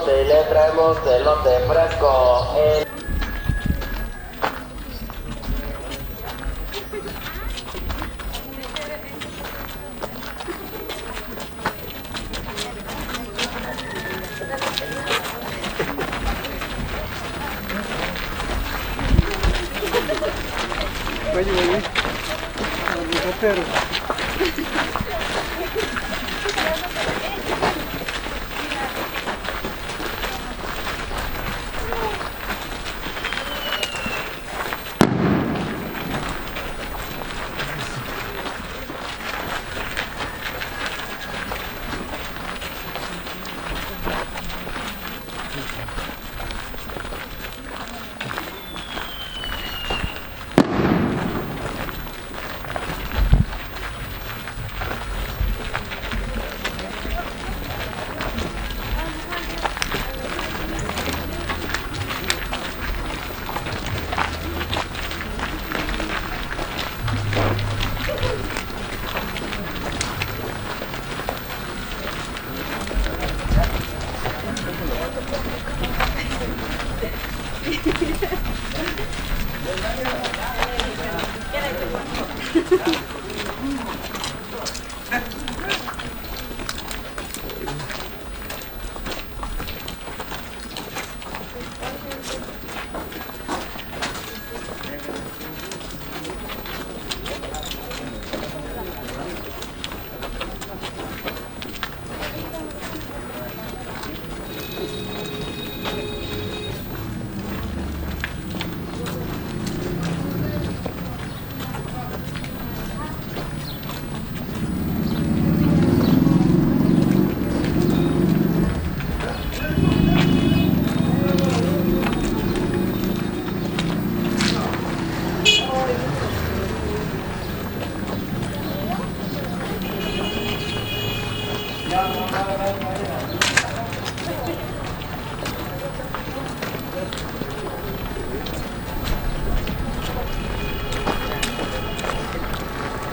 elote, le traemos elote fresco. Oye,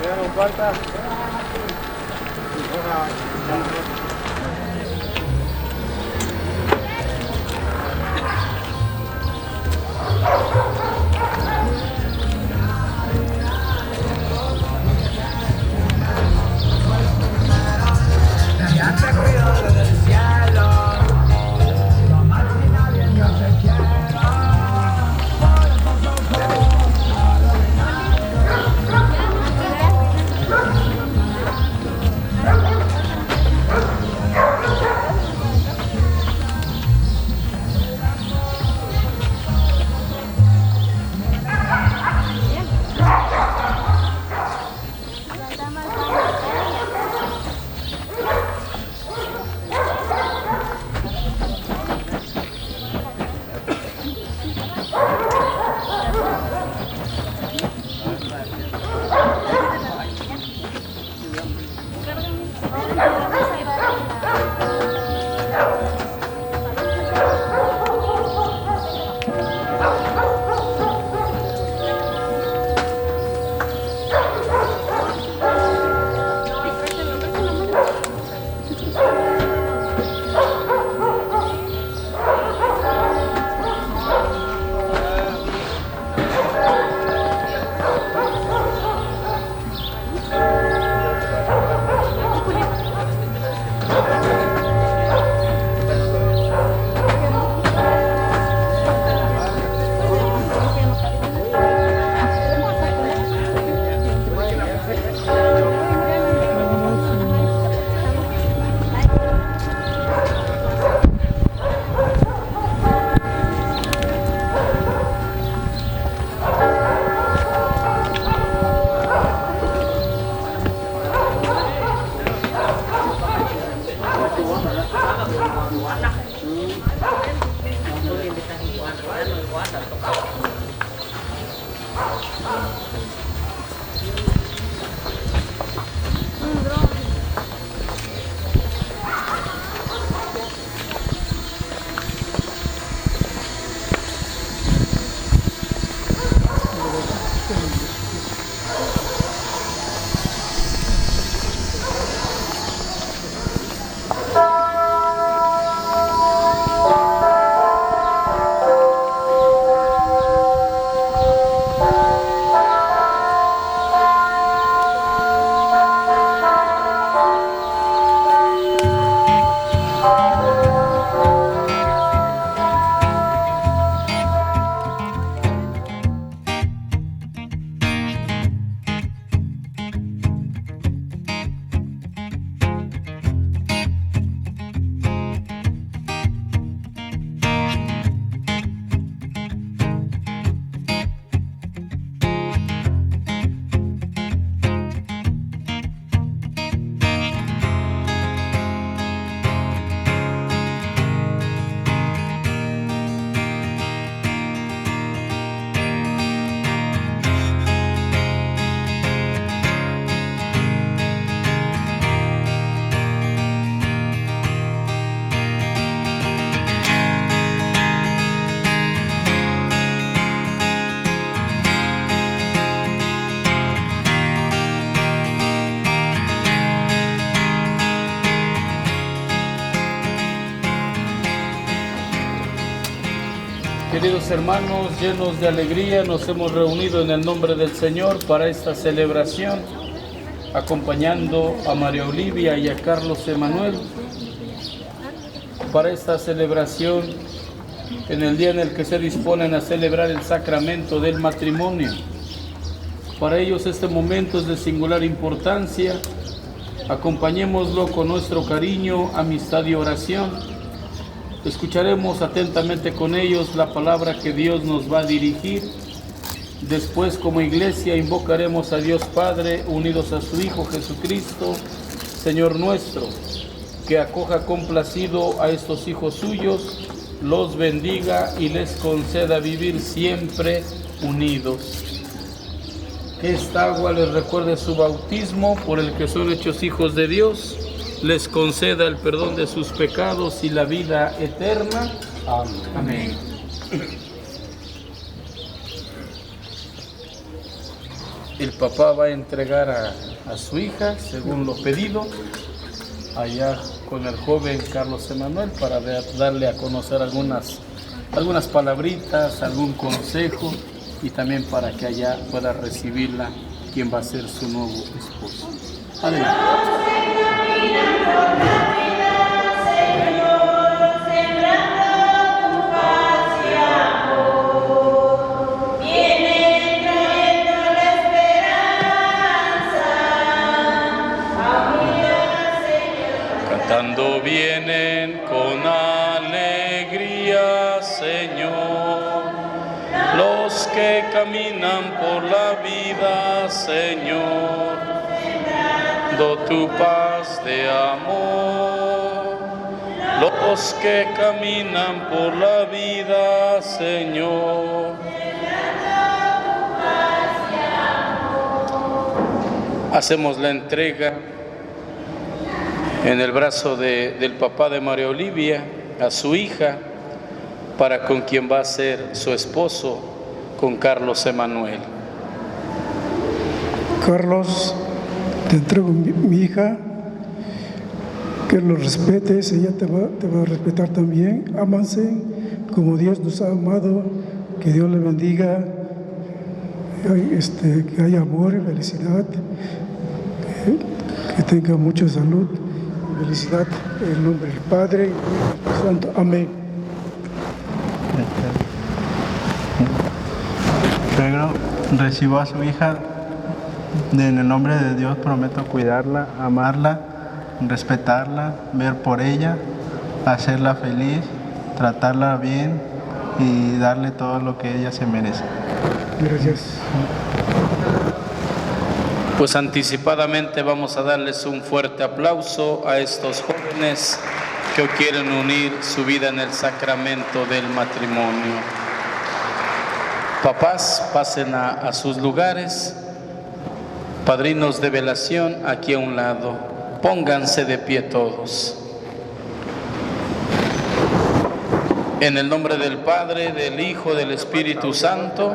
pero no importa. Queridos hermanos, llenos de alegría, nos hemos reunido en el nombre del Señor para esta celebración, acompañando a María Olivia y a Carlos Emanuel, para esta celebración en el día en el que se disponen a celebrar el sacramento del matrimonio. Para ellos este momento es de singular importancia. Acompañémoslo con nuestro cariño, amistad y oración. Escucharemos atentamente con ellos la palabra que Dios nos va a dirigir. Después, como iglesia, invocaremos a Dios Padre, unidos a su Hijo Jesucristo, Señor nuestro, que acoja complacido a estos hijos suyos, los bendiga y les conceda vivir siempre unidos. Que esta agua les recuerde su bautismo por el que son hechos hijos de Dios, les conceda el perdón de sus pecados y la vida eterna. Amén. Amén. El papá va a entregar a su hija, según lo pedido, allá con el joven Carlos Emanuel, para darle a conocer algunas palabritas, algún consejo, y también para que allá pueda recibirla quien va a ser su nuevo esposo. Adelante. Cantando vienen con alegría, Señor, los que caminan por la vida, Señor, dando tu paz de amor. Los que caminan por la vida, Señor, hacemos la entrega en el brazo del papá de María Olivia a su hija, para con quien va a ser su esposo, con Carlos Emanuel. Carlos, te entrego mi hija, que lo respetes, ella te va a respetar también. Ámanse como Dios nos ha amado, que Dios le bendiga, que haya amor y felicidad, que tenga mucha salud. Felicidad en el nombre del Padre y del Espíritu Santo. Amén. Pedro, recibo a su hija. En el nombre de Dios prometo cuidarla, amarla, respetarla, ver por ella, hacerla feliz, tratarla bien y darle todo lo que ella se merece. Gracias. Pues anticipadamente vamos a darles un fuerte aplauso a estos jóvenes que hoy quieren unir su vida en el sacramento del matrimonio. Papás, pasen a sus lugares. Padrinos de velación, aquí a un lado. Pónganse de pie todos. En el nombre del Padre, del Hijo, del Espíritu Santo,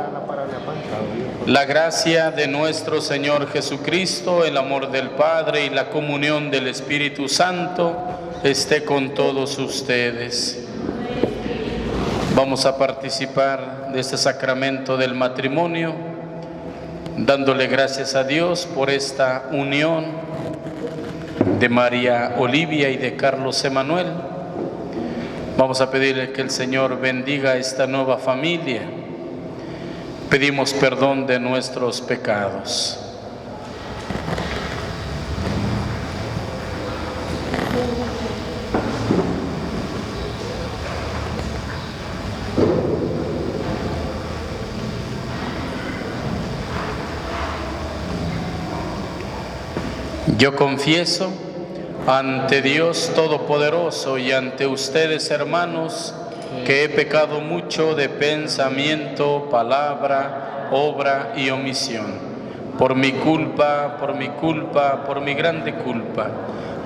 la gracia de nuestro Señor Jesucristo, el amor del Padre y la comunión del Espíritu Santo esté con todos ustedes. Vamos a participar de este sacramento del matrimonio, dándole gracias a Dios por esta unión de María Olivia y de Carlos Emanuel. Vamos a pedirle que el Señor bendiga esta nueva familia. Pedimos perdón de nuestros pecados. Yo confieso ante Dios Todopoderoso y ante ustedes, hermanos, que he pecado mucho de pensamiento, palabra, obra y omisión. Por mi culpa, por mi grande culpa.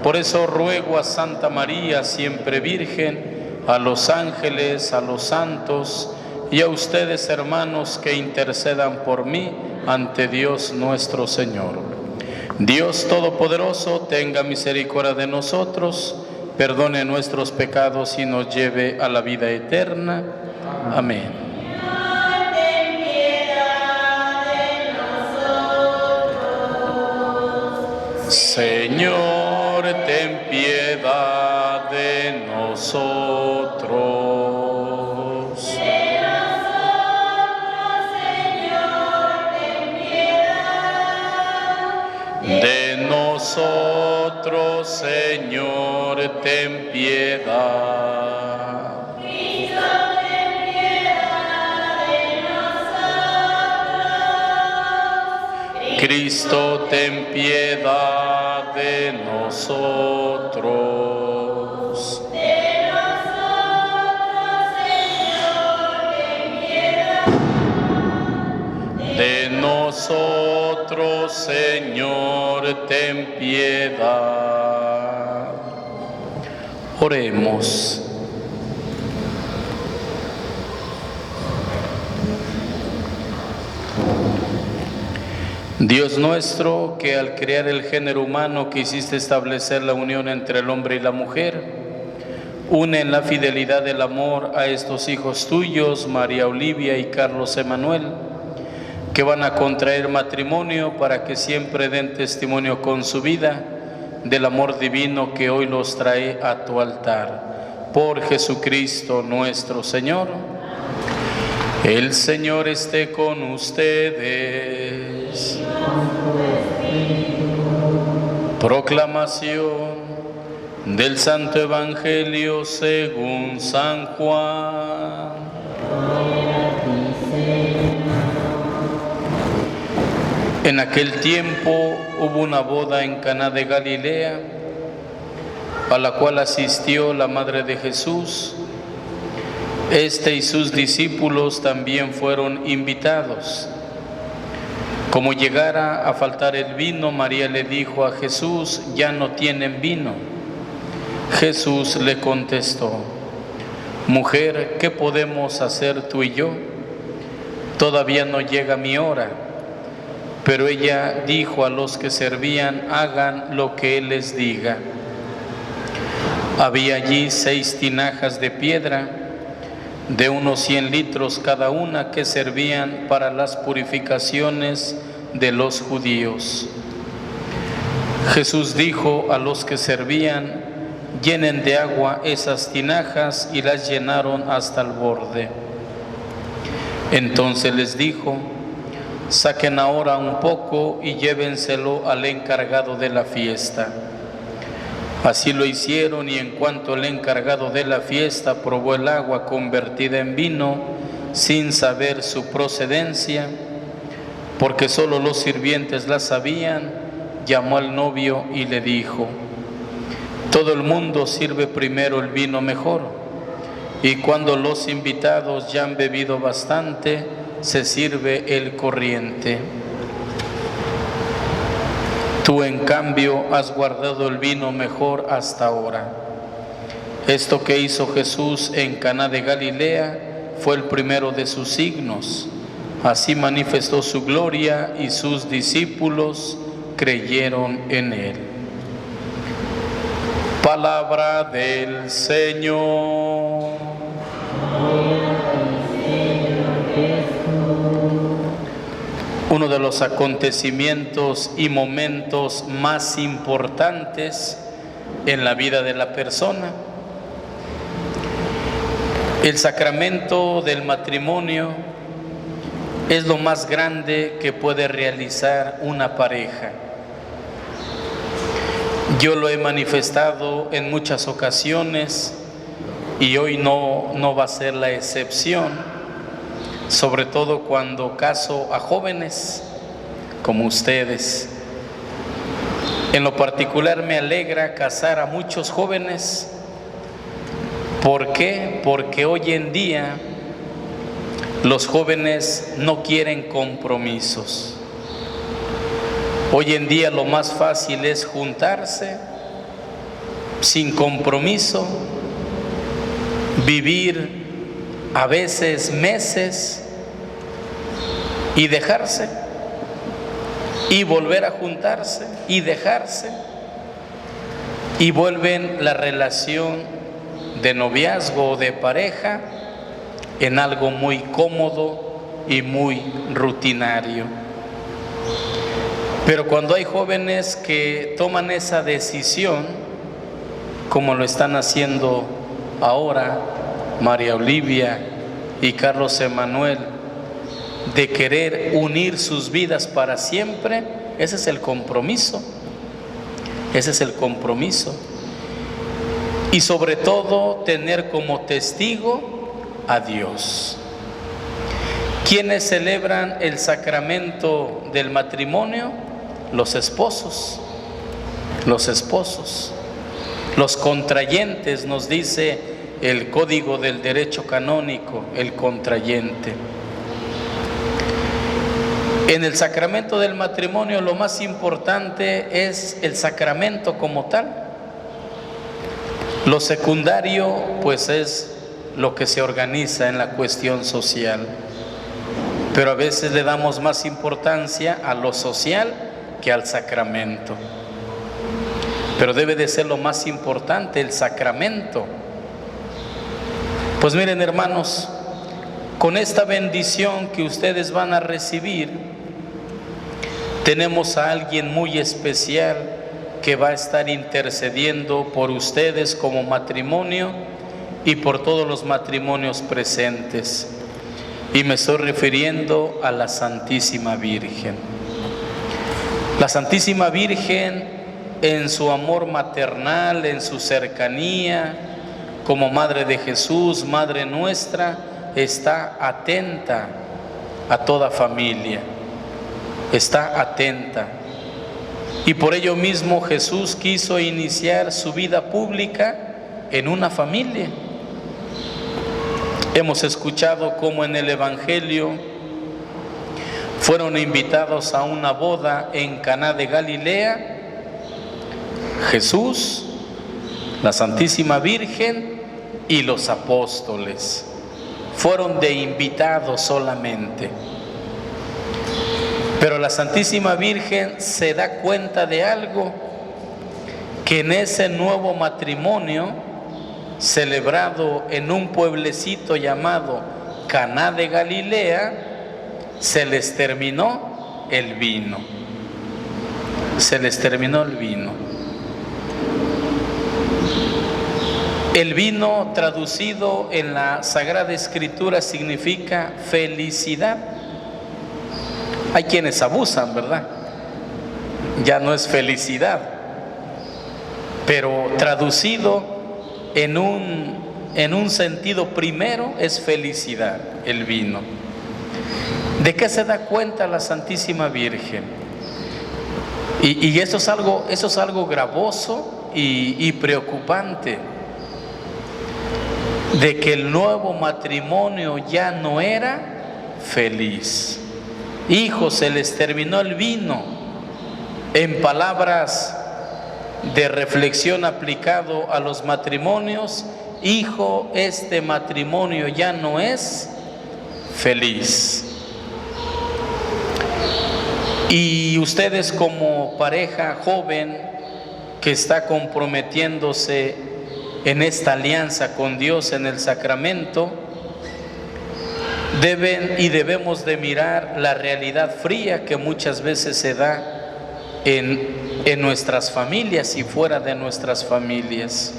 Por eso ruego a Santa María, siempre Virgen, a los ángeles, a los santos y a ustedes, hermanos, que intercedan por mí ante Dios nuestro Señor. Dios Todopoderoso, tenga misericordia de nosotros, perdone nuestros pecados y nos lleve a la vida eterna. Amén. Señor, ten piedad de nosotros. De nosotros, Señor, ten piedad. Cristo, ten piedad de nosotros. De nosotros, Señor, ten piedad. Oremos. Dios nuestro, que al crear el género humano quisiste establecer la unión entre el hombre y la mujer, une en la fidelidad del amor a estos hijos tuyos, María Olivia y Carlos Emanuel, que van a contraer matrimonio para que siempre den testimonio con su vida del amor divino que hoy los trae a tu altar. Por Jesucristo nuestro Señor. El Señor esté con ustedes. Proclamación del Santo Evangelio según San Juan. En aquel tiempo hubo una boda en Caná de Galilea, a la cual asistió la madre de Jesús. Este y sus discípulos también fueron invitados. Como llegara a faltar el vino, María le dijo a Jesús: ya no tienen vino. Jesús le contestó: mujer, ¿qué podemos hacer tú y yo? Todavía no llega mi hora. Pero ella dijo a los que servían: hagan lo que él les diga. Había allí 6 tinajas de piedra, de unos 100 litros cada una, que servían para las purificaciones de los judíos. Jesús dijo a los que servían: llenen de agua esas tinajas, y las llenaron hasta el borde. Entonces les dijo: saquen ahora un poco y llévenselo al encargado de la fiesta. Así lo hicieron, y en cuanto el encargado de la fiesta probó el agua convertida en vino, sin saber su procedencia, porque solo los sirvientes la sabían, llamó al novio y le dijo: todo el mundo sirve primero el vino mejor, y cuando los invitados ya han bebido bastante, se sirve el corriente. Tú, en cambio, has guardado el vino mejor hasta ahora. Esto que hizo Jesús en Caná de Galilea fue el primero de sus signos. Así manifestó su gloria, y sus discípulos creyeron en él. Palabra del Señor. Uno de los acontecimientos y momentos más importantes en la vida de la persona. El sacramento del matrimonio es lo más grande que puede realizar una pareja. Yo lo he manifestado en muchas ocasiones y hoy no va a ser la excepción. Sobre todo cuando caso a jóvenes como ustedes. En lo particular me alegra casar a muchos jóvenes. ¿Por qué? Porque hoy en día los jóvenes no quieren compromisos. Hoy en día lo más fácil es juntarse sin compromiso, vivir a veces meses y dejarse, y volver a juntarse y dejarse, y vuelven la relación de noviazgo o de pareja en algo muy cómodo y muy rutinario. Pero cuando hay jóvenes que toman esa decisión, como lo están haciendo ahora María Olivia y Carlos Emanuel, de querer unir sus vidas para siempre, ese es el compromiso. Ese es el compromiso. Y sobre todo tener como testigo a Dios. ¿Quiénes celebran el sacramento del matrimonio? Los esposos. Los esposos. Los contrayentes, nos dice el Código del Derecho Canónico, el contrayente. En el sacramento del matrimonio lo más importante es el sacramento como tal. Lo secundario pues es lo que se organiza en la cuestión social. Pero a veces le damos más importancia a lo social que al sacramento. Pero debe de ser lo más importante, el sacramento. Pues miren, hermanos, con esta bendición que ustedes van a recibir, tenemos a alguien muy especial que va a estar intercediendo por ustedes como matrimonio y por todos los matrimonios presentes. Y me estoy refiriendo a la Santísima Virgen. La Santísima Virgen, en su amor maternal, en su cercanía, como Madre de Jesús, Madre nuestra, está atenta a toda familia. Está atenta. Y por ello mismo Jesús quiso iniciar su vida pública en una familia. Hemos escuchado cómo en el Evangelio fueron invitados a una boda en Caná de Galilea, Jesús, la Santísima Virgen y los apóstoles. Fueron de invitados solamente. Pero la Santísima Virgen se da cuenta de algo, que en ese nuevo matrimonio celebrado en un pueblecito llamado Caná de Galilea, se les terminó el vino. Se les terminó el vino. El vino, traducido en la Sagrada Escritura, significa felicidad. Hay quienes abusan, ¿verdad? Ya no es felicidad, pero traducido en un sentido primero es felicidad, el vino. ¿De qué se da cuenta la Santísima Virgen? Y eso es algo gravoso y preocupante, de que el nuevo matrimonio ya no era feliz. Hijos, se les terminó el vino. En palabras de reflexión aplicado a los matrimonios, hijo, este matrimonio ya no es feliz. Y ustedes, como pareja joven que está comprometiéndose en esta alianza con Dios en el sacramento, debemos de mirar la realidad fría que muchas veces se da en nuestras familias y fuera de nuestras familias.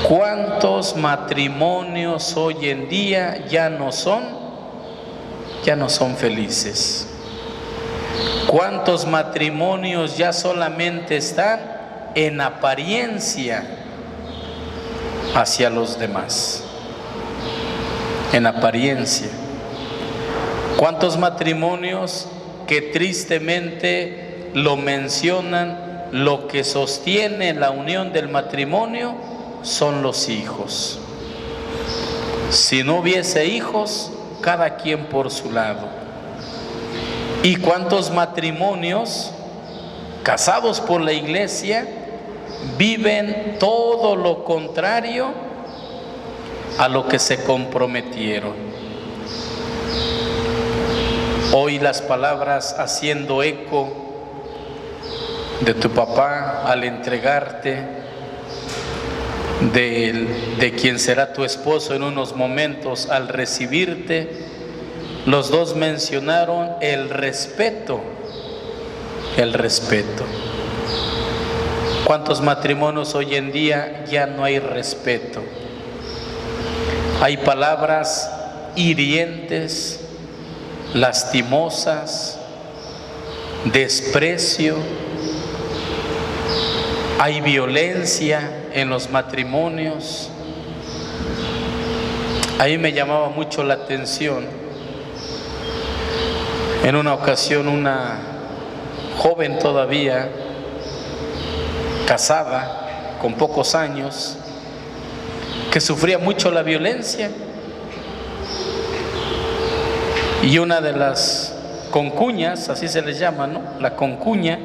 ¿Cuántos matrimonios hoy en día ya no son felices? ¿Cuántos matrimonios ya solamente están en apariencia hacia los demás? En apariencia. ¿Cuántos matrimonios que tristemente lo mencionan, lo que sostiene la unión del matrimonio son los hijos? Si no hubiese hijos, cada quien por su lado. ¿Y cuántos matrimonios casados por la iglesia viven todo lo contrario a lo que se comprometieron? Hoy las palabras haciendo eco de tu papá al entregarte, de quien será tu esposo en unos momentos al recibirte, los dos mencionaron el respeto el respeto. ¿Cuántos matrimonios hoy en día ya no hay respeto? Hay palabras hirientes, lastimosas, desprecio, hay violencia en los matrimonios. A mí me llamaba mucho la atención, en una ocasión una joven todavía, casada, con pocos años, que sufría mucho la violencia, y una de las concuñas, así se les llama, ¿no? La concuña,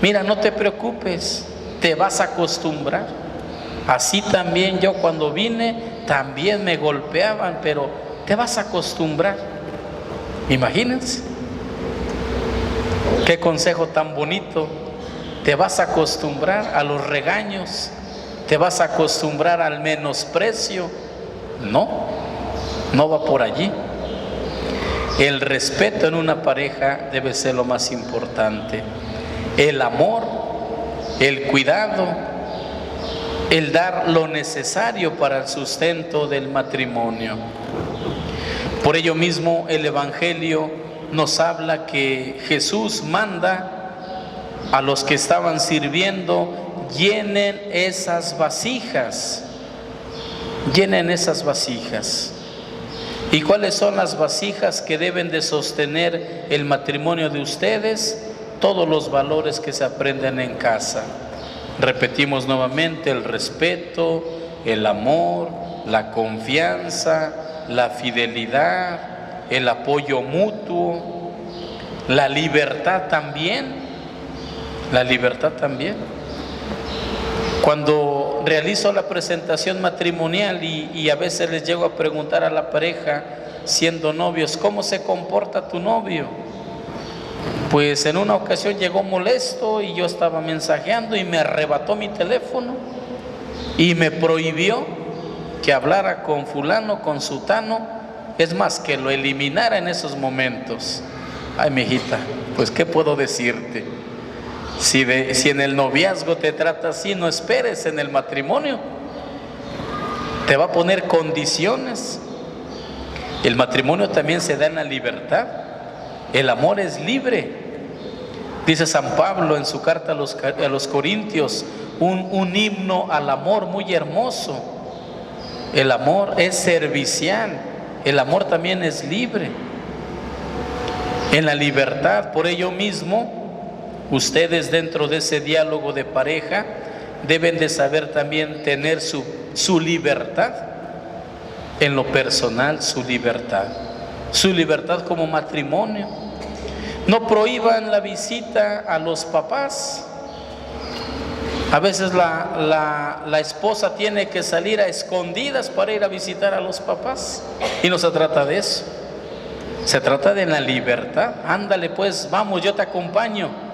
mira, no te preocupes, te vas a acostumbrar. Así también yo cuando vine, también me golpeaban, pero te vas a acostumbrar. Imagínense, qué consejo tan bonito. Te vas a acostumbrar a los regaños, te vas a acostumbrar al menosprecio. No, no va por allí. El respeto en una pareja debe ser lo más importante. El amor, el cuidado, el dar lo necesario para el sustento del matrimonio. Por ello mismo el Evangelio nos habla que Jesús manda a los que estaban sirviendo: llenen esas vasijas, llenen esas vasijas. ¿Y cuáles son las vasijas que deben de sostener el matrimonio de ustedes? Todos los valores que se aprenden en casa. Repetimos nuevamente: el respeto, el amor, la confianza, la fidelidad, el apoyo mutuo, la libertad también. La libertad también. Cuando realizo la presentación matrimonial y a veces les llego a preguntar a la pareja, siendo novios, ¿cómo se comporta tu novio? Pues en una ocasión llegó molesto y yo estaba mensajeando y me arrebató mi teléfono y me prohibió que hablara con fulano, con sutano, es más, que lo eliminara en esos momentos. Ay, mijita, pues ¿qué puedo decirte? Si en el noviazgo te trata así, no esperes en el matrimonio. Te va a poner condiciones. El matrimonio también se da en la libertad. El amor es libre. Dice San Pablo en su carta a los Corintios, un himno al amor muy hermoso. El amor es servicial. El amor también es libre. En la libertad, por ello mismo, ustedes dentro de ese diálogo de pareja deben de saber también tener su libertad. En lo personal, su libertad como matrimonio. No prohíban la visita a los papás. A veces la esposa tiene que salir a escondidas para ir a visitar a los papás, y no se trata de eso. Se trata de la libertad. Ándale pues, vamos, yo te acompaño.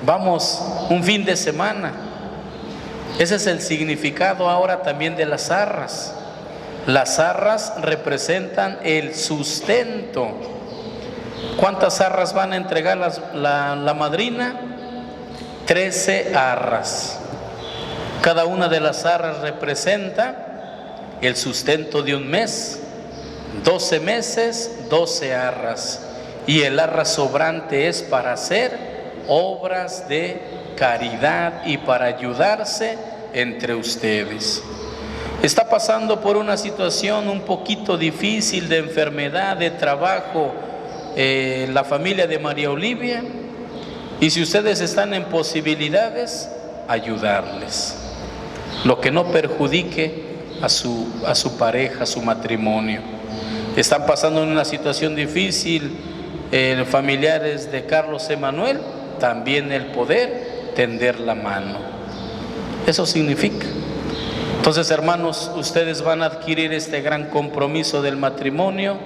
Vamos un fin de semana. Ese es el significado ahora también de las arras. Las arras representan el sustento. ¿Cuántas arras van a entregar la madrina? 13 arras. Cada una de las arras representa el sustento de un mes. 12 meses, 12 arras. Y el arra sobrante es para hacer obras de caridad y para ayudarse entre ustedes. Está pasando por una situación un poquito difícil de enfermedad, de trabajo, la familia de María Olivia, y si ustedes están en posibilidades, ayudarles, lo que no perjudique a su pareja, a su matrimonio. Están pasando en una situación difícil familiares de Carlos Emanuel, también el poder tender la mano. Eso significa. Entonces, hermanos, ustedes van a adquirir este gran compromiso del matrimonio,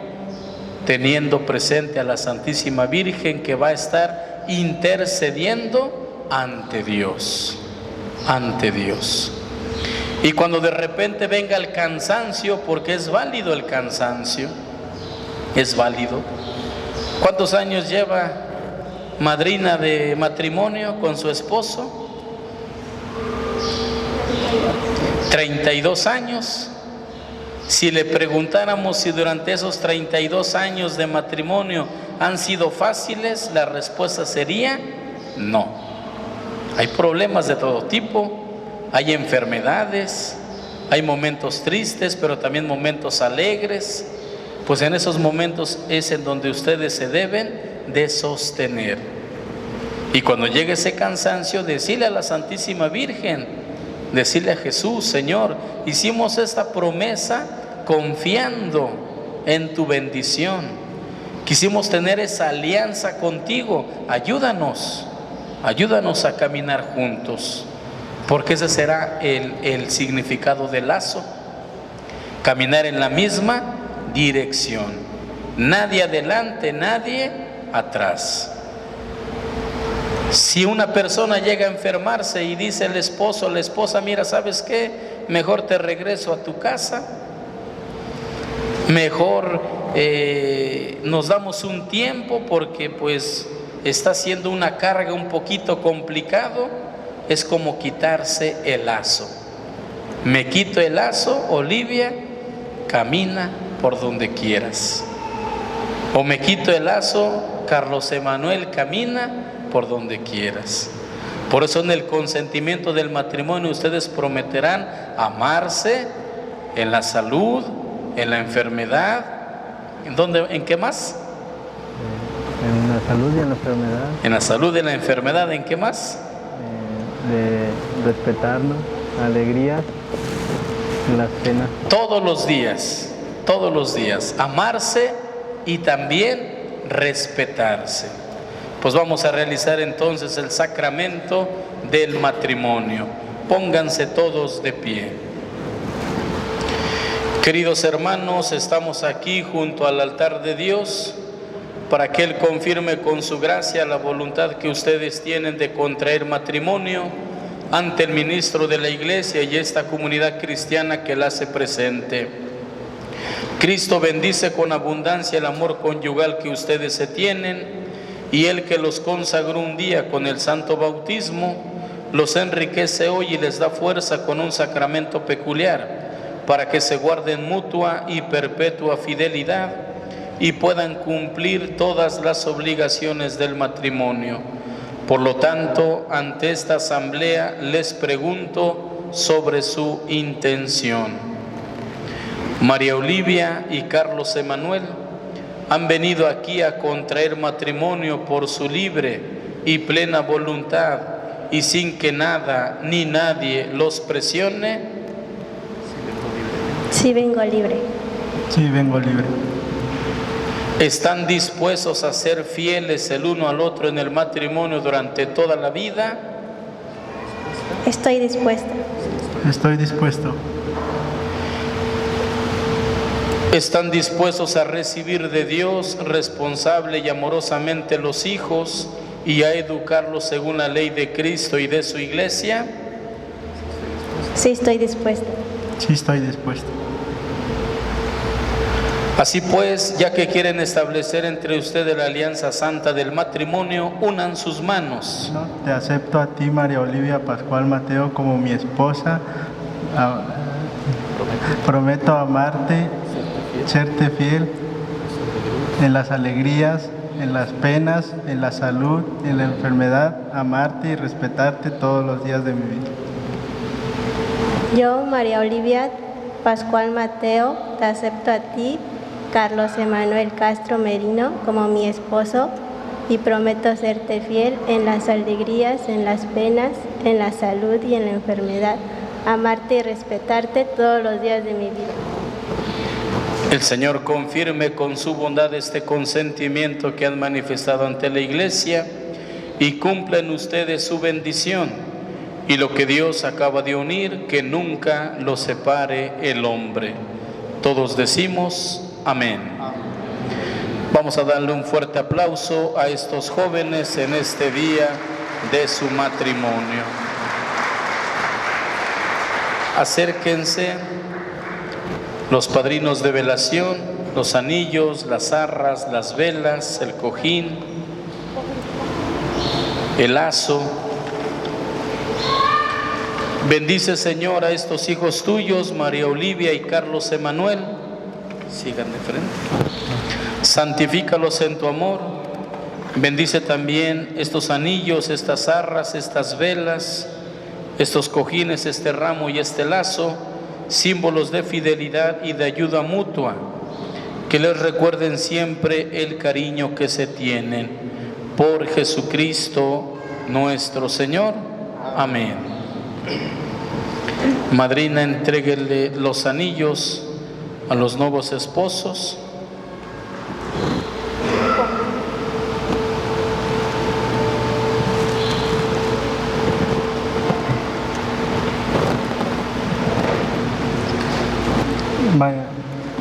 teniendo presente a la Santísima Virgen, que va a estar intercediendo ante Dios. Y cuando de repente venga el cansancio, porque es válido el cansancio, es válido. ¿Cuántos años lleva madrina de matrimonio con su esposo? 32 años. Si le preguntáramos si durante esos 32 años de matrimonio han sido fáciles, la respuesta sería no. Hay problemas de todo tipo, hay enfermedades, hay momentos tristes, pero también momentos alegres. Pues en esos momentos es en donde ustedes se deben de sostener. Y cuando llegue ese cansancio, decirle a la Santísima Virgen, decirle a Jesús: Señor, hicimos esta promesa confiando en tu bendición. Quisimos tener esa alianza contigo. Ayúdanos a caminar juntos. Porque ese será el significado del lazo. Caminar en la misma dirección. Nadie adelante, nadie atrás. Si una persona llega a enfermarse y dice el esposo o la esposa: mira, ¿sabes qué? Mejor te regreso a tu casa. Mejor nos damos un tiempo porque pues está siendo una carga un poquito complicado. Es como quitarse el lazo. Me quito el lazo, Olivia, camina por donde quieras. O me quito el lazo, Carlos Emanuel, camina por donde quieras. Por eso en el consentimiento del matrimonio ustedes prometerán amarse en la salud, en la enfermedad. ¿En qué más? En la salud y en la enfermedad. En la salud y en la enfermedad. ¿En qué más? De respetarnos, alegrías, en las penas. Todos los días, amarse y también respetarse. Pues vamos a realizar entonces el sacramento del matrimonio. Pónganse todos de pie. Queridos hermanos, estamos aquí junto al altar de Dios para que Él confirme con su gracia la voluntad que ustedes tienen de contraer matrimonio ante el ministro de la Iglesia y esta comunidad cristiana que la hace presente. Cristo bendice con abundancia el amor conyugal que ustedes se tienen, y Él, que los consagró un día con el santo bautismo, los enriquece hoy y les da fuerza con un sacramento peculiar para que se guarden mutua y perpetua fidelidad y puedan cumplir todas las obligaciones del matrimonio. Por lo tanto, ante esta asamblea les pregunto sobre su intención. María Olivia y Carlos Emanuel han venido aquí a contraer matrimonio por su libre y plena voluntad y sin que nada ni nadie los presione. Sí, vengo libre. Sí, vengo libre. ¿Están dispuestos a ser fieles el uno al otro en el matrimonio durante toda la vida? Estoy dispuesta. Estoy dispuesto. ¿Están dispuestos a recibir de Dios responsable y amorosamente los hijos y a educarlos según la ley de Cristo y de su Iglesia? Sí, estoy dispuesta. Sí, estoy dispuesto. Así pues, ya que quieren establecer entre ustedes la alianza santa del matrimonio, unan sus manos. Te acepto a ti, María Olivia Pascual Mateo, como mi esposa. Prometo amarte, serte fiel en las alegrías, en las penas, en la salud, en la enfermedad, amarte y respetarte todos los días de mi vida. Yo, María Olivia Pascual Mateo, te acepto a ti, Carlos Emanuel Castro Merino, como mi esposo, y prometo serte fiel en las alegrías, en las penas, en la salud y en la enfermedad, amarte y respetarte todos los días de mi vida. El Señor confirme con su bondad este consentimiento que han manifestado ante la Iglesia y cumpla en ustedes su bendición, y lo que Dios acaba de unir, que nunca lo separe el hombre. Todos decimos amén. Vamos a darle un fuerte aplauso a estos jóvenes en este día de su matrimonio. Acérquense los padrinos de velación, los anillos, las arras, las velas, el cojín. el lazo. Bendice, Señor, a estos hijos tuyos, María Olivia y Carlos Emanuel. Sigan de frente. Santifícalos en tu amor. Bendice también estos anillos, estas arras, estas velas, estos cojines, este ramo y este lazo, símbolos de fidelidad y de ayuda mutua, que les recuerden siempre el cariño que se tienen. Por Jesucristo nuestro Señor. Amén. Madrina, entréguele los anillos a los nuevos esposos.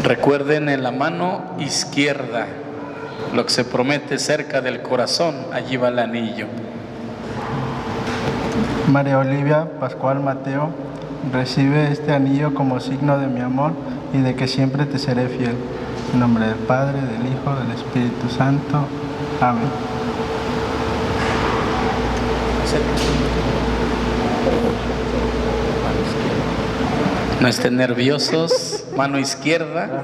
Recuerden en la mano izquierda lo que se promete cerca del corazón, allí va el anillo. María Olivia Pascual Mateo, recibe este anillo como signo de mi amor y de que siempre te seré fiel. En nombre del Padre, del Hijo, del Espíritu Santo. Amén. No estén nerviosos. Mano izquierda.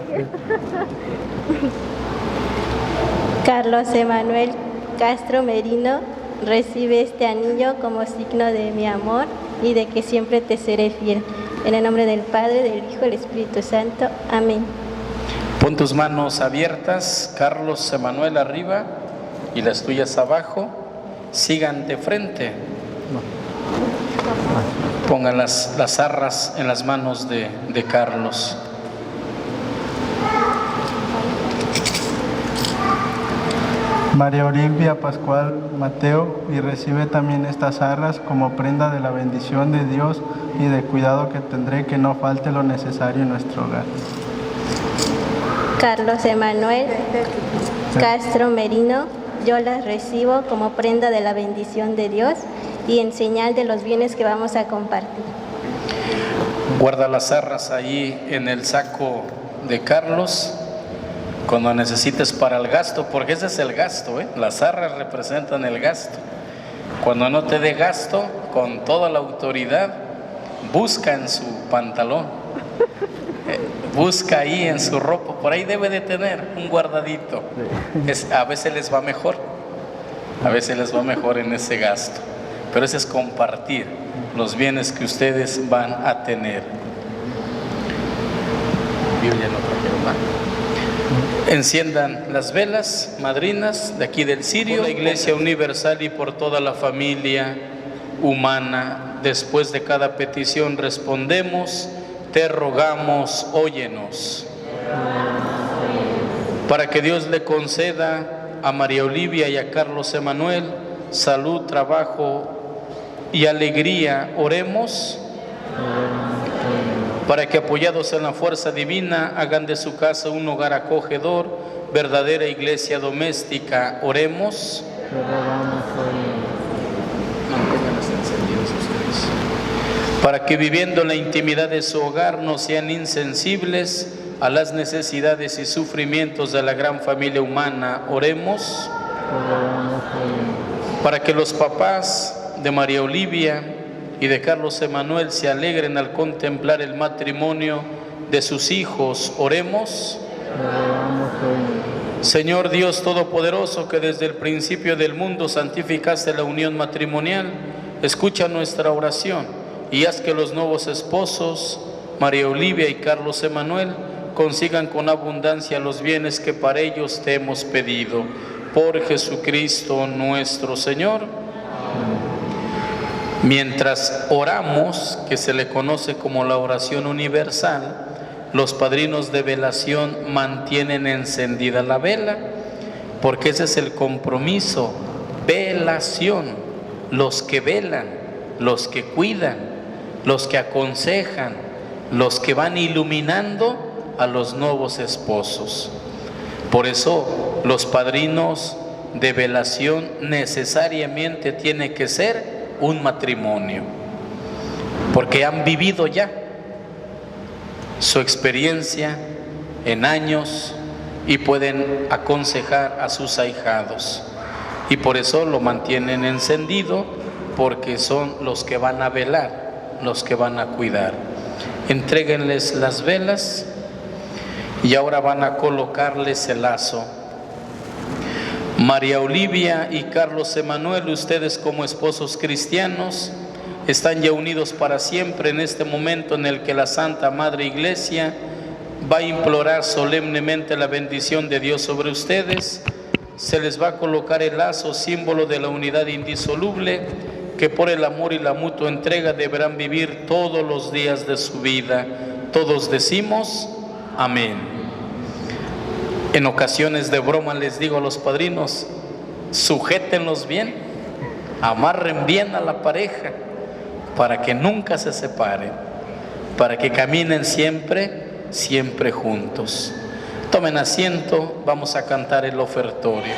Carlos Emanuel Castro Merino, recibe este anillo como signo de mi amor y de que siempre te seré fiel. En el nombre del Padre, del Hijo y del Espíritu Santo. Amén. Pon tus manos abiertas, Carlos Emanuel arriba y las tuyas abajo. Sigan de frente. Pongan las arras en las manos de Carlos. María Olivia Pascual Mateo, y recibe también estas arras como prenda de la bendición de Dios y de cuidado que tendré, que no falte lo necesario en nuestro hogar. Carlos Emanuel Castro Merino, yo las recibo como prenda de la bendición de Dios y en señal de los bienes que vamos a compartir. Guarda las arras ahí en el saco de Carlos cuando necesites para el gasto, porque ese es el gasto, Las arras representan el gasto. Cuando no te dé gasto, con toda la autoridad, busca en su pantalón, busca ahí en su ropa, por ahí debe de tener un guardadito. A veces les va mejor, en ese gasto, pero ese es compartir los bienes que ustedes van a tener. Biblia no trajeron nada. Enciendan las velas, madrinas, de aquí del cirio, por la Iglesia Universal y por toda la familia humana. Después de cada petición respondemos: te rogamos, óyenos. Para que Dios le conceda a María Olivia y a Carlos Emanuel salud, trabajo y alegría, oremos. Para que, apoyados en la fuerza divina, hagan de su casa un hogar acogedor, verdadera iglesia doméstica, oremos. Manténganlos encendidos ustedes. Para que, viviendo en la intimidad de su hogar, no sean insensibles a las necesidades y sufrimientos de la gran familia humana, oremos. Para que los papás de María Olivia y de Carlos Emanuel se alegren al contemplar el matrimonio de sus hijos, oremos. Señor Dios Todopoderoso, que desde el principio del mundo santificaste la unión matrimonial, escucha nuestra oración y haz que los nuevos esposos, María Olivia y Carlos Emanuel, consigan con abundancia los bienes que para ellos te hemos pedido. Por Jesucristo nuestro Señor. Mientras oramos, que se le conoce como la oración universal, los padrinos de velación mantienen encendida la vela, porque ese es el compromiso, velación, los que velan, los que cuidan, los que aconsejan, los que van iluminando a los nuevos esposos. Por eso los padrinos de velación necesariamente tiene que ser un matrimonio, porque han vivido ya su experiencia en años y pueden aconsejar a sus ahijados. y por eso lo mantienen encendido, porque son los que van a velar, los que van a cuidar. Entréguenles las velas y ahora van a colocarles el lazo. María Olivia y Carlos Emanuel, ustedes como esposos cristianos están ya unidos para siempre en este momento en el que la Santa Madre Iglesia va a implorar solemnemente la bendición de Dios sobre ustedes. Se les va a colocar el lazo, símbolo de la unidad indisoluble, que por el amor y la mutua entrega deberán vivir todos los días de su vida. Todos decimos amén. En ocasiones de broma les digo a los padrinos, sujétenlos bien, amarren bien a la pareja, para que nunca se separen, para que caminen siempre juntos. Tomen asiento, vamos a cantar el ofertorio.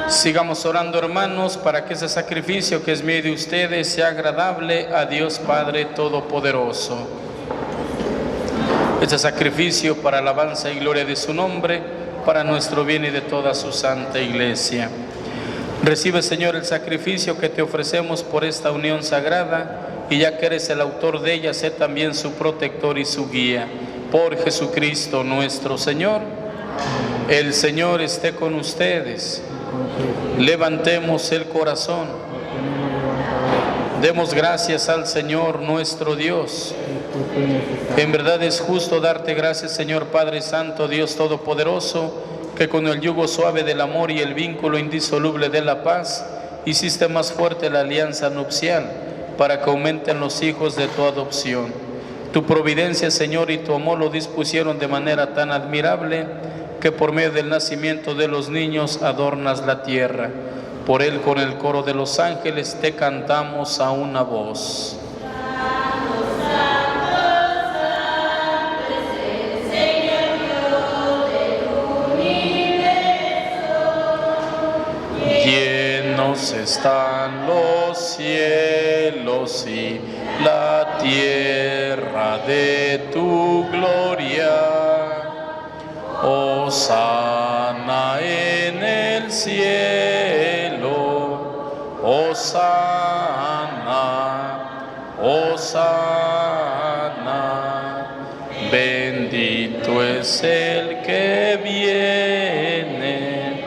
Sigamos orando, hermanos, para que ese sacrificio que es mío y de ustedes sea agradable a Dios Padre Todopoderoso. Este sacrificio para alabanza y gloria de su nombre, para nuestro bien y de toda su santa Iglesia. Recibe, Señor, el sacrificio que te ofrecemos por esta unión sagrada, y ya que eres el autor de ella, sé también su protector y su guía. Por Jesucristo nuestro Señor. El Señor esté con ustedes. Levantemos el corazón. Demos gracias al Señor nuestro Dios. En verdad es justo darte gracias, Señor Padre Santo, Dios Todopoderoso, que con el yugo suave del amor y el vínculo indisoluble de la paz, hiciste más fuerte la alianza nupcial, para que aumenten los hijos de tu adopción. Tu providencia, Señor, y tu amor lo dispusieron de manera tan admirable, que por medio del nacimiento de los niños adornas la tierra. Por él, con el coro de los ángeles, te cantamos a una voz. Llenos están los cielos y la tierra de tu gloria. Hosana en el cielo, Hosana, Hosana, bendito es el que viene.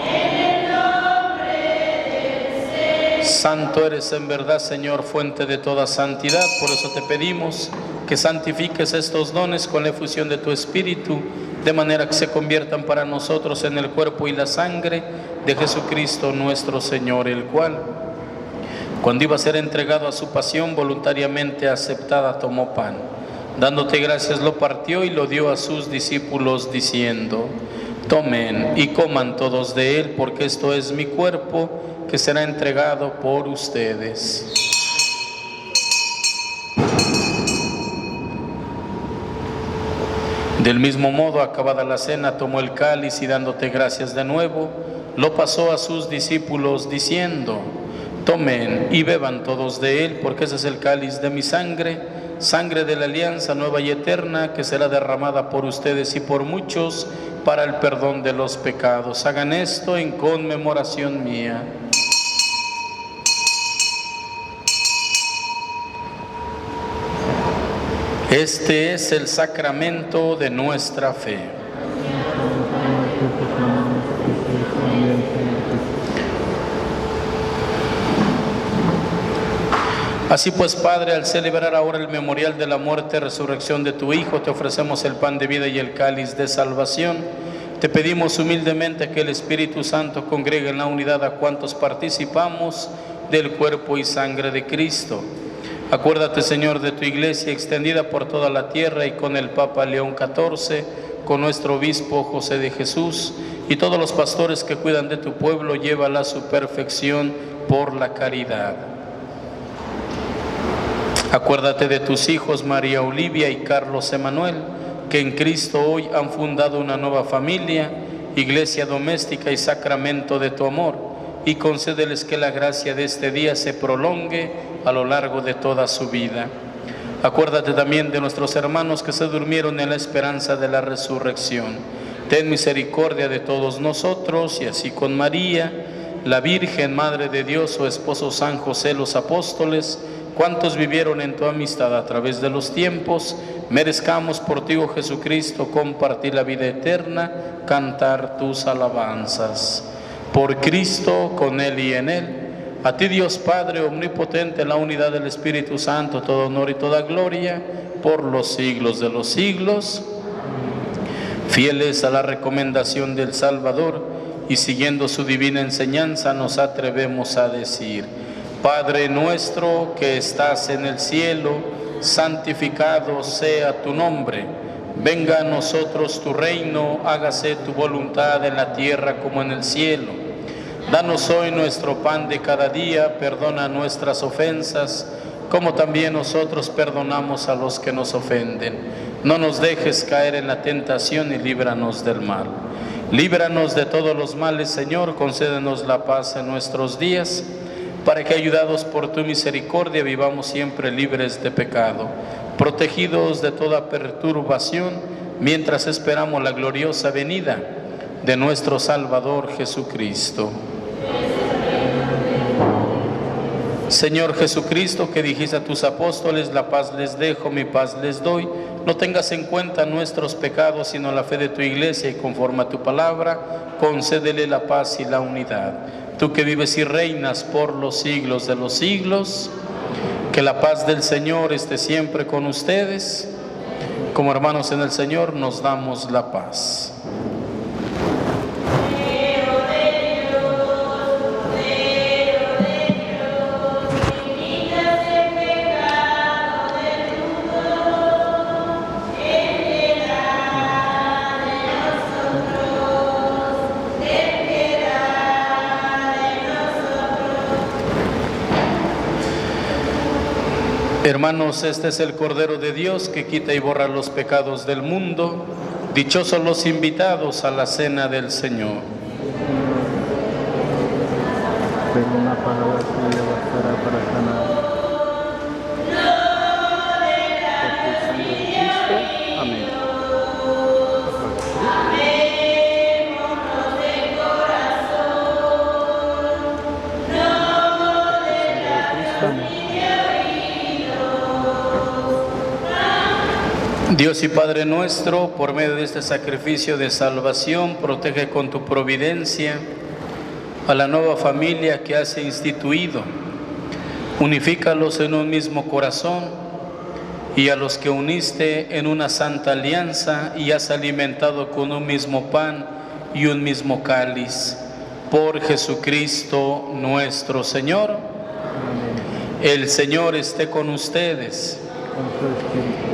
En el nombre del Señor. Santo eres en verdad, Señor, fuente de toda santidad, por eso te pedimos que santifiques estos dones con la efusión de tu Espíritu, de manera que se conviertan para nosotros en el cuerpo y la sangre de Jesucristo nuestro Señor, el cual, cuando iba a ser entregado a su pasión, voluntariamente aceptada, tomó pan. Dándote gracias, lo partió y lo dio a sus discípulos, diciendo: tomen y coman todos de él, porque esto es mi cuerpo, que será entregado por ustedes. Del mismo modo, acabada la cena, tomó el cáliz y dándote gracias de nuevo, lo pasó a sus discípulos diciendo: tomen y beban todos de él, porque ese es el cáliz de mi sangre, sangre de la alianza nueva y eterna, que será derramada por ustedes y por muchos para el perdón de los pecados. Hagan esto en conmemoración mía. Este es el sacramento de nuestra fe. Así pues, Padre, al celebrar ahora el memorial de la muerte y resurrección de tu Hijo, te ofrecemos el pan de vida y el cáliz de salvación. Te pedimos humildemente que el Espíritu Santo congregue en la unidad a cuantos participamos del cuerpo y sangre de Cristo. Acuérdate, Señor, de tu iglesia extendida por toda la tierra y con el Papa León XIV, con nuestro obispo José de Jesús y todos los pastores que cuidan de tu pueblo, llévala a su perfección por la caridad. Acuérdate de tus hijos María Olivia y Carlos Emanuel, que en Cristo hoy han fundado una nueva familia, iglesia doméstica y sacramento de tu amor, y concédeles que la gracia de este día se prolongue a lo largo de toda su vida. Acuérdate también de nuestros hermanos que se durmieron en la esperanza de la resurrección. Ten misericordia de todos nosotros, y así con María, la Virgen, Madre de Dios, su esposo San José, los apóstoles, cuantos vivieron en tu amistad a través de los tiempos, merezcamos por ti, oh Jesucristo, compartir la vida eterna, cantar tus alabanzas. Por Cristo, con Él y en Él, a ti Dios Padre omnipotente, en la unidad del Espíritu Santo, todo honor y toda gloria, por los siglos de los siglos. Fieles a la recomendación del Salvador y siguiendo su divina enseñanza, nos atrevemos a decir: Padre nuestro que estás en el cielo, santificado sea tu nombre. Venga a nosotros tu reino, hágase tu voluntad en la tierra como en el cielo. Danos hoy nuestro pan de cada día, perdona nuestras ofensas, como también nosotros perdonamos a los que nos ofenden. No nos dejes caer en la tentación y líbranos del mal. Líbranos de todos los males, Señor, concédenos la paz en nuestros días, para que, ayudados por tu misericordia, vivamos siempre libres de pecado, protegidos de toda perturbación, mientras esperamos la gloriosa venida de nuestro Salvador Jesucristo. Señor Jesucristo, que dijiste a tus apóstoles: la paz les dejo, mi paz les doy, no tengas en cuenta nuestros pecados, sino la fe de tu iglesia, y conforme a tu palabra, concédele la paz y la unidad. Tú que vives y reinas por los siglos de los siglos, que la paz del Señor esté siempre con ustedes. Como hermanos en el Señor, nos damos la paz. Hermanos, este es el Cordero de Dios que quita y borra los pecados del mundo. Dichosos los invitados a la cena del Señor. Tengo una palabra tuya bastará para sanar. Por tu sangre de Cristo. Amén. Dios y Padre nuestro, por medio de este sacrificio de salvación, protege con tu providencia a la nueva familia que has instituido. Unifícalos en un mismo corazón, y a los que uniste en una santa alianza y has alimentado con un mismo pan y un mismo cáliz. Por Jesucristo nuestro Señor. El Señor esté con ustedes.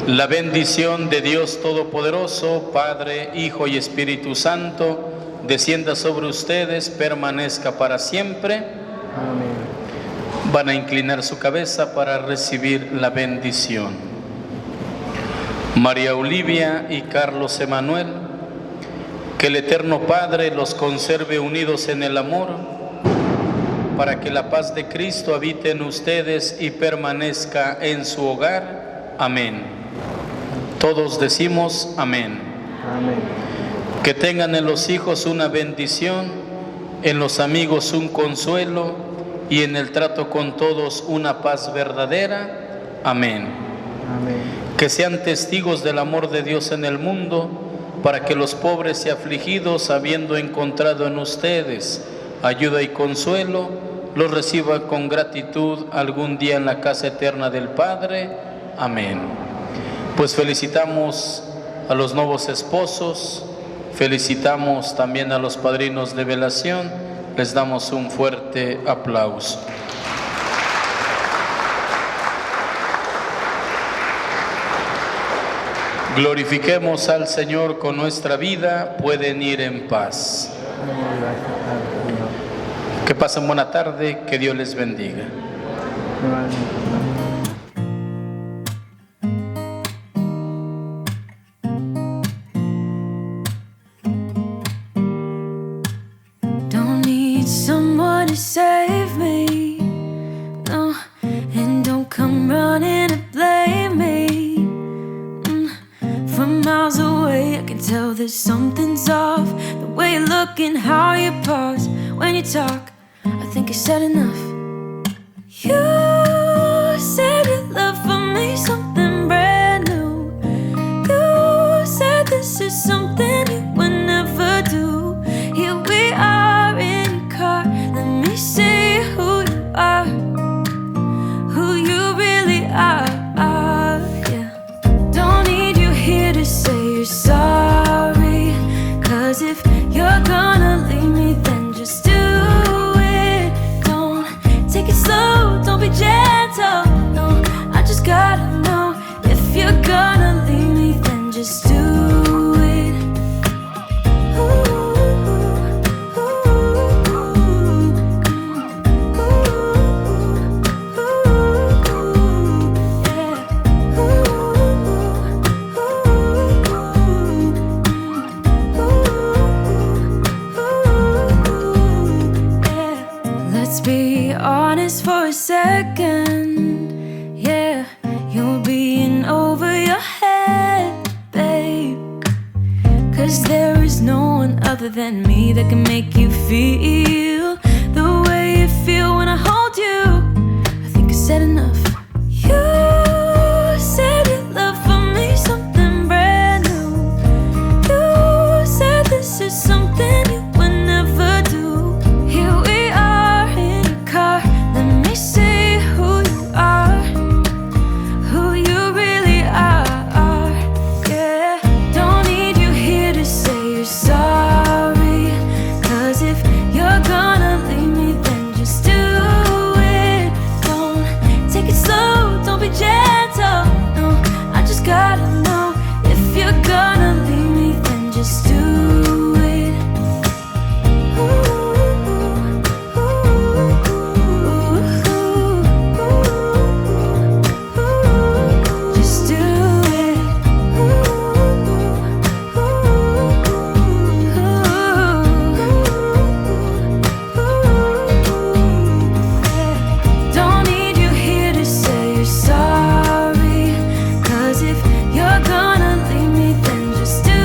La bendición de Dios Todopoderoso, Padre, Hijo y Espíritu Santo, descienda sobre ustedes, permanezca para siempre. Amén. Van a inclinar su cabeza para recibir la bendición. María Olivia y Carlos Emanuel, que el Eterno Padre los conserve unidos en el amor, para que la paz de Cristo habite en ustedes y permanezca en su hogar. Amén. Todos decimos amén. Amén. Que tengan en los hijos una bendición, en los amigos un consuelo y en el trato con todos una paz verdadera. Amén. Amén. Que sean testigos del amor de Dios en el mundo, para que los pobres y afligidos, habiendo encontrado en ustedes ayuda y consuelo, los reciba con gratitud algún día en la casa eterna del Padre. Amén. Pues felicitamos a los nuevos esposos, felicitamos también a los padrinos de velación, les damos un fuerte aplauso. Glorifiquemos al Señor con nuestra vida, pueden ir en paz. Que pasen buena tarde, que Dios les bendiga. Don't need someone to save me, no, and don't come running to blame me. From miles away I can tell that something's off. The way you look and how you pause when you talk, I think I said enough. You said your love for me something brand new. You said this is something you would never do. Here we are in your car, let me see who you are, who you really are, yeah. Don't need you here to say you're sorry, 'cause if you're gonna leave me then just do it. Don't take it slow, don't be gentle, no, I just gotta know. If you're gonna leave me then just do it. Let's be honest for a second, yeah. You're being over your head, babe, 'cause there is no one other than me that can make you feel the way you feel when I hold you. I think I said enough. You said your love for me something brand new. You said this is something you would never do. Here we are in your car, let me see who you are, who you really are, yeah. Don't need you here to say you're sorry, 'cause if you're gonna leave me then just do it. Don't take it slow, don't be gentle, no, I just gotta know. If you're gonna leave me then just do it. Just do it. Don't need you here to say you're sorry, 'cause if you're gonna leave me then just do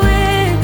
it.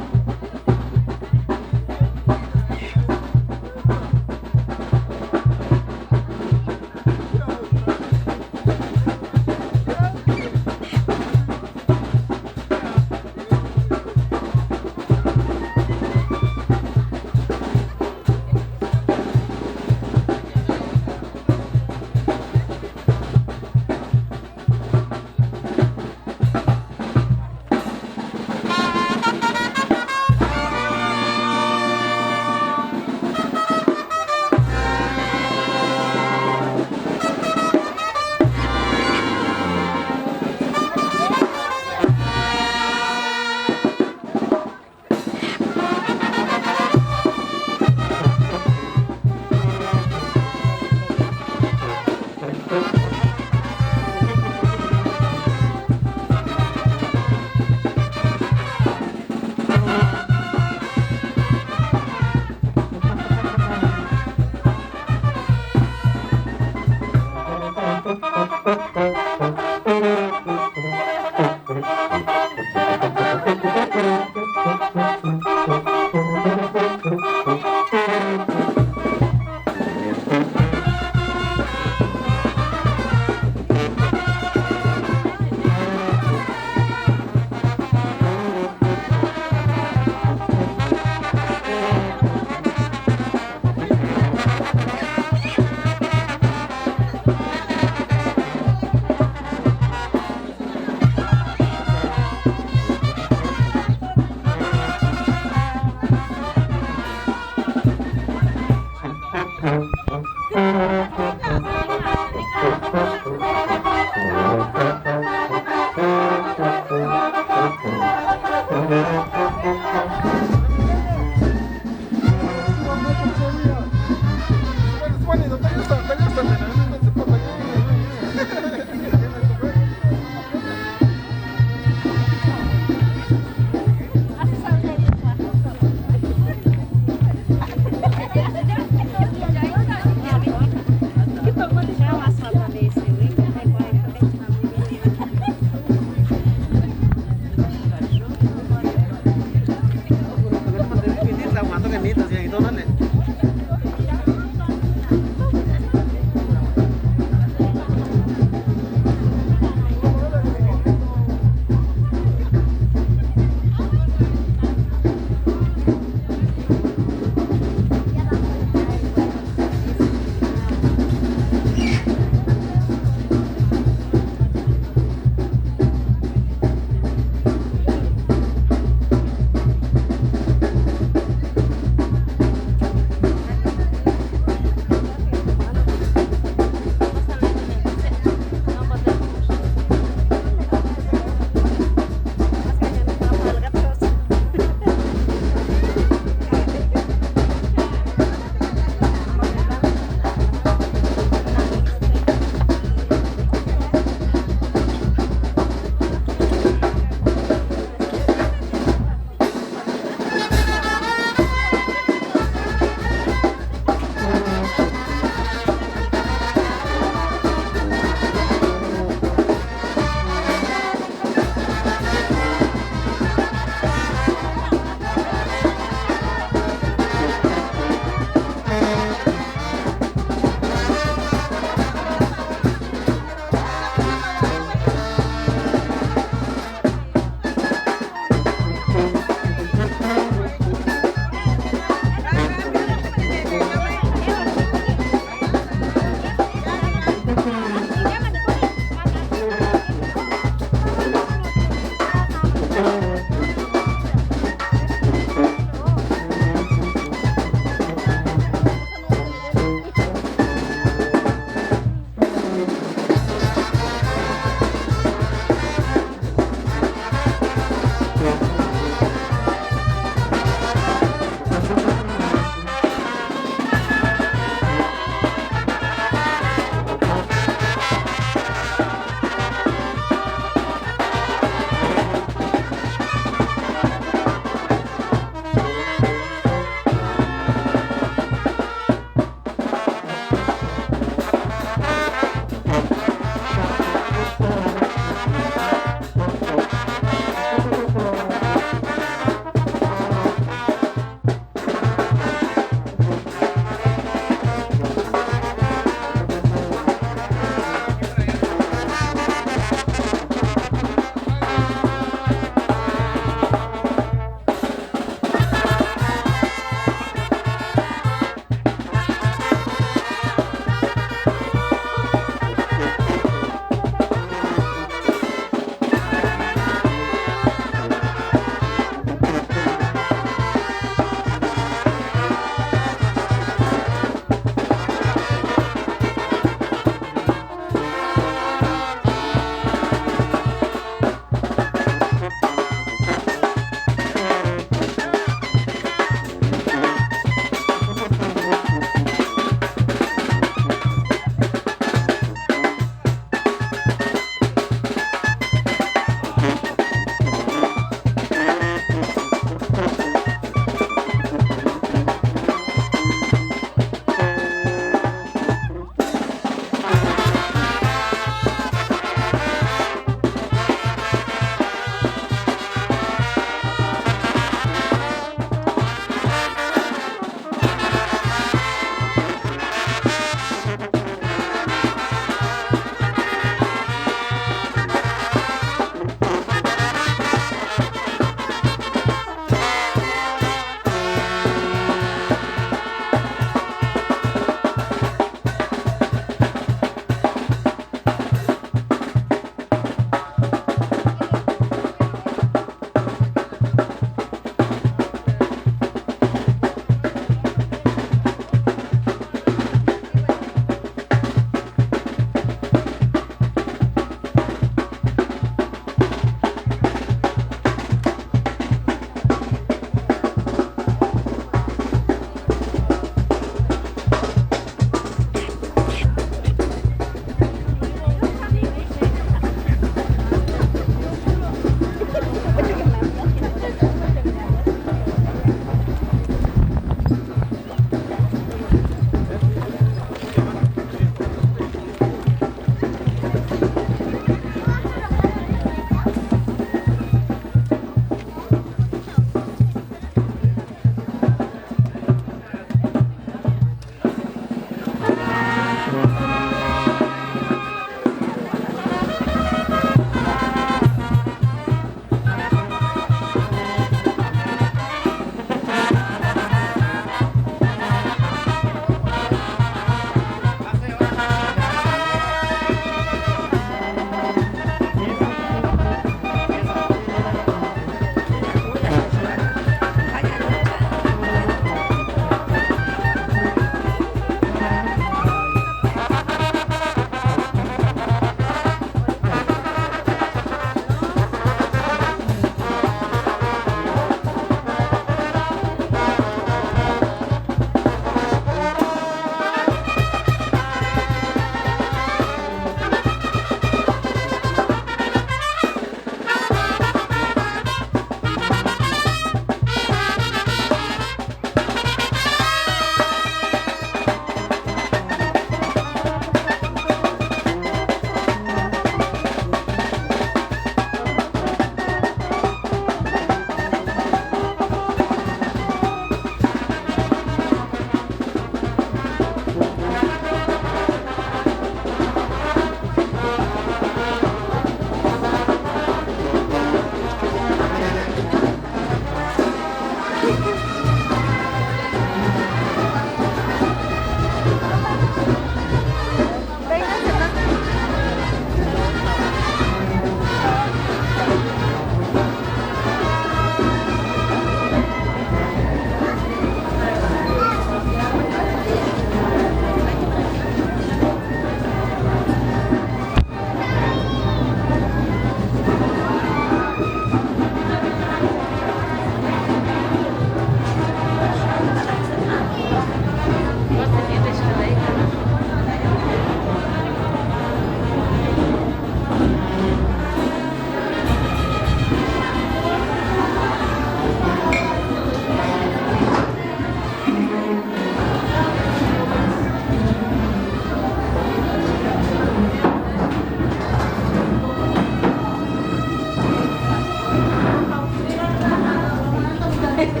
Está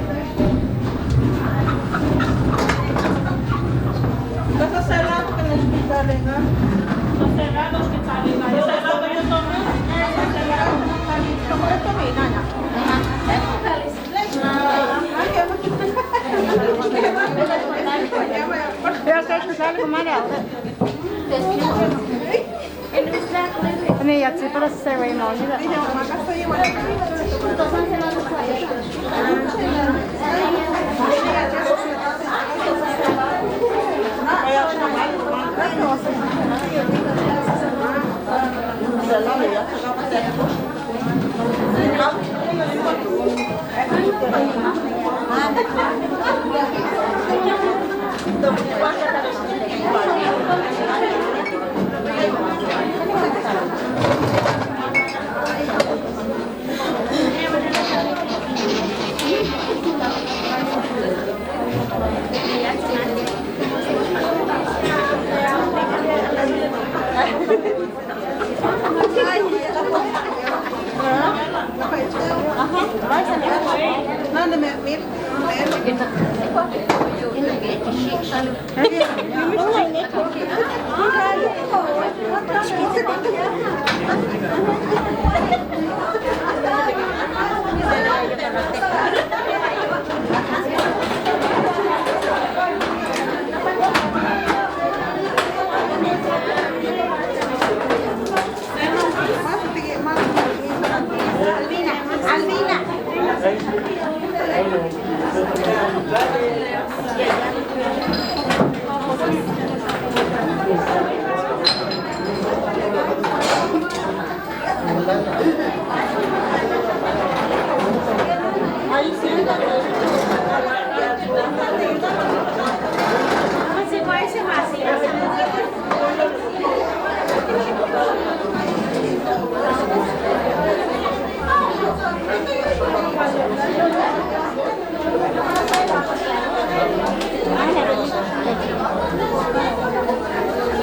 cerrado que no hospital, ¿no? Está cerrado el hospital. Está cerrado yo tomé. Está cerrado. ¿Cómo esto mi nana? Ya está hospital con María. Ini ya sih pada sesuai mau juga.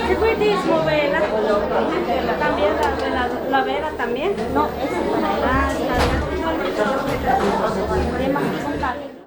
¿Qué budismo, vela? También la vera también. No, esa es para